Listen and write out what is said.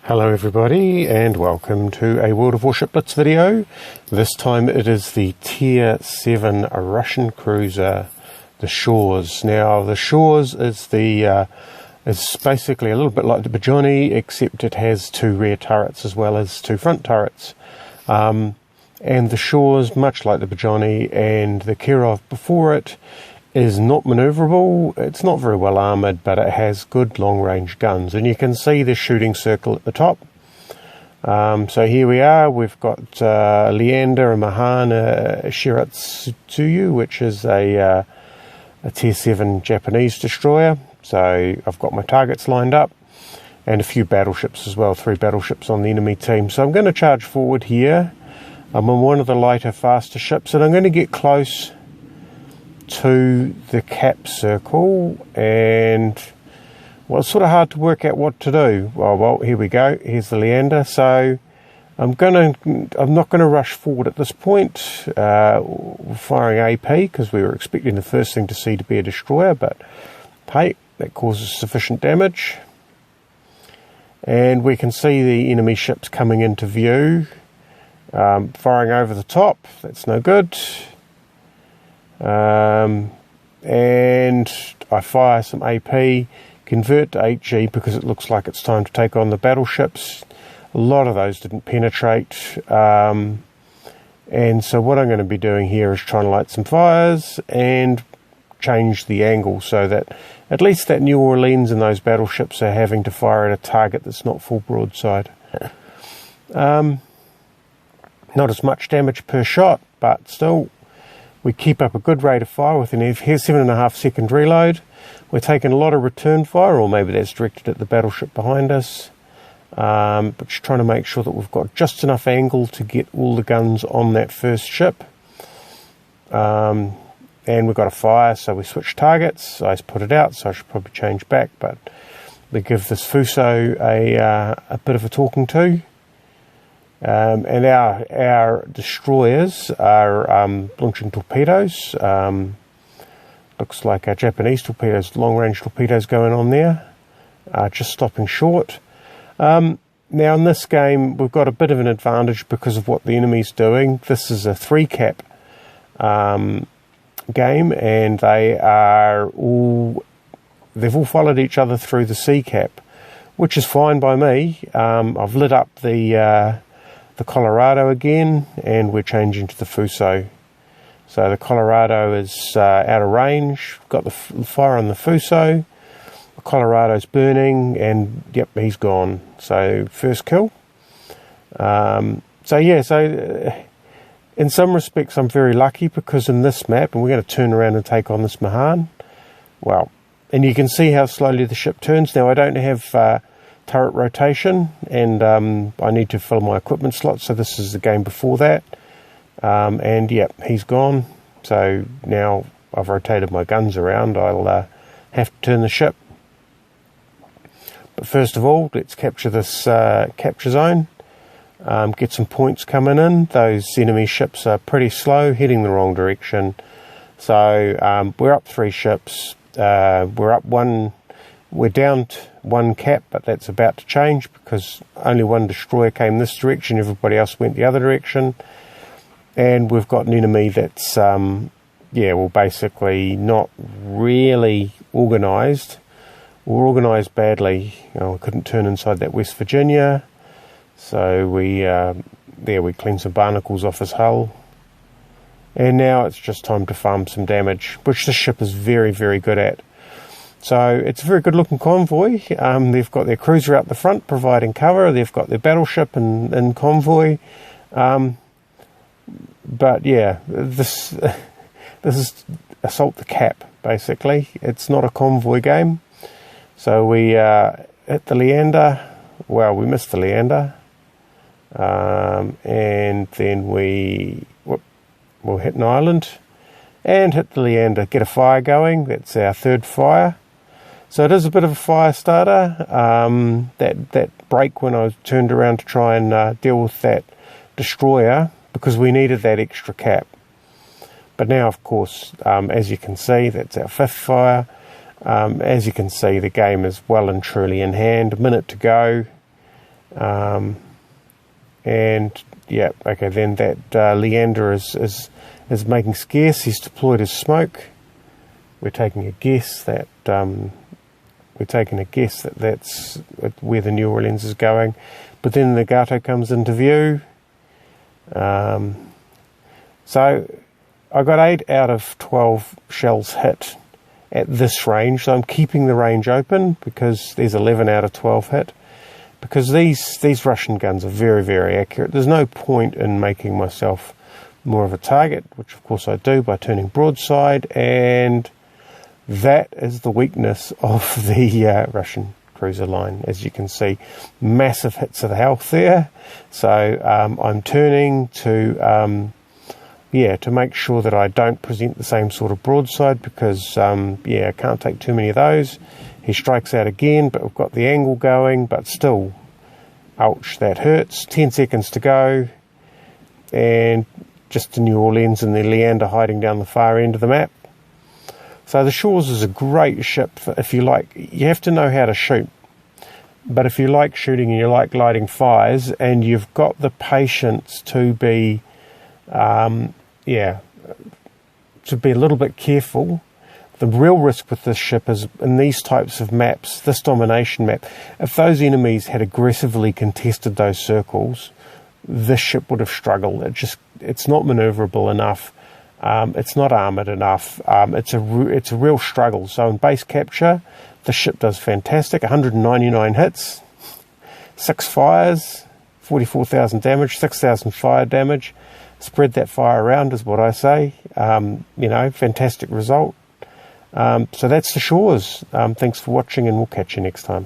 Hello everybody and welcome to a World of Warship Blitz video. This time it is the Tier 7 Russian cruiser, the Schhors. Now the Schhors is basically a little bit like the Bajoni, except it has two rear turrets as well as two front turrets. And the Schhors, much like the Bajoni and the Kirov before it, is not manoeuvrable. It's not very well armoured, but it has good long-range guns, and you can see the shooting circle at the top. So here we are. We've got Leander and Mahan Shiratsuyu, which is a Tier 7 Japanese destroyer. So I've got my targets lined up, and a few battleships as well, 3 battleships on the enemy team. So I'm going to charge forward here. I'm on one of the lighter, faster ships, and I'm going to get close to the cap circle, and well, it's sort of hard to work out what to do. Well, here we go. Here's the Leander. So I'm not going to rush forward at this point. Firing AP because we were expecting the first thing to see to be a destroyer, but hey, that causes sufficient damage, and we can see the enemy ships coming into view. Firing over the top. That's no good. And I fire some AP, convert to HE because it looks like it's time to take on the battleships. A lot of those didn't penetrate, and so what I'm going to be doing here is trying to light some fires and change the angle so that at least that New Orleans and those battleships are having to fire at a target that's not full broadside. Not as much damage per shot, but still we keep up a good rate of fire with an 7.5 second reload. We're taking a lot of return fire, or maybe that's directed at the battleship behind us. But just trying to make sure that we've got just enough angle to get all the guns on that first ship. And we've got a fire, so we switch targets. I put it out, so I should probably change back, but we give this Fuso a bit of a talking to. And our destroyers are launching torpedoes. Looks like our Japanese torpedoes, long-range torpedoes going on there, just stopping short. Now in this game we've got a bit of an advantage because of what the enemy's doing. This is a 3-cap game, and they've all followed each other through the C-cap, which is fine by me. I've lit up the Colorado again, and we're changing to the Fuso. So the Colorado is out of range. Got the fire on the Fuso. The Colorado's burning, and yep, he's gone. So first kill. So in some respects I'm very lucky, because in this map, and we're going to turn around and take on this Mahan. Well, and you can see how slowly the ship turns. Now I don't have turret rotation, and I need to fill my equipment slot, so this is the game before that. And yep, he's gone. So now I've rotated my guns around, I'll have to turn the ship. But first of all, let's capture this capture zone, get some points coming in. Those enemy ships are pretty slow, heading the wrong direction. So we're up 3 ships. We're down to 1 cap, but that's about to change because only 1 destroyer came this direction, everybody else went the other direction. And we've got an enemy that's, basically not really organised, or organised badly. We couldn't turn inside that West Virginia, so we cleaned some barnacles off his hull. And now it's just time to farm some damage, which this ship is very, very good at. So it's a very good looking convoy. They've got their cruiser out the front providing cover. They've got their battleship in convoy. But yeah, this is assault the cap, basically. It's not a convoy game. So we hit the Leander. Well, we missed the Leander. And then we'll hit an island and hit the Leander, get a fire going. That's our 3rd fire. So it is a bit of a fire starter. That break when I turned around to try and deal with that destroyer, because we needed that extra cap. But now, of course, as you can see, that's our 5th fire. As you can see, the game is well and truly in hand. A minute to go. And yeah, okay, then that Leander is making scarce. He's deployed his smoke. We're taking a guess that that's where the New Orleans is going. But then the Gato comes into view. So I got 8 out of 12 shells hit at this range. So I'm keeping the range open because there's 11 out of 12 hit. Because these Russian guns are very, very accurate. There's no point in making myself more of a target, which of course I do by turning broadside, and that is the weakness of the Russian cruiser line. As you can see, massive hits of the health there. So I'm turning to make sure that I don't present the same sort of broadside, because I can't take too many of those. He strikes out again, but we've got the angle going, but still, ouch, that hurts. 10 seconds to go, and just the New Orleans and the Leander hiding down the far end of the map. So the Schhors is a great ship if you like. You have to know how to shoot, but if you like shooting and you like lighting fires, and you've got the patience to be, to be a little bit careful. The real risk with this ship is in these types of maps, this domination map, if those enemies had aggressively contested those circles, this ship would have struggled. It's not maneuverable enough. It's not armoured enough. It's a real struggle. So in base capture, the ship does fantastic. 199 hits, 6 fires, 44,000 damage, 6,000 fire damage. Spread that fire around is what I say. Fantastic result. So that's the Schhors. Thanks for watching, and we'll catch you next time.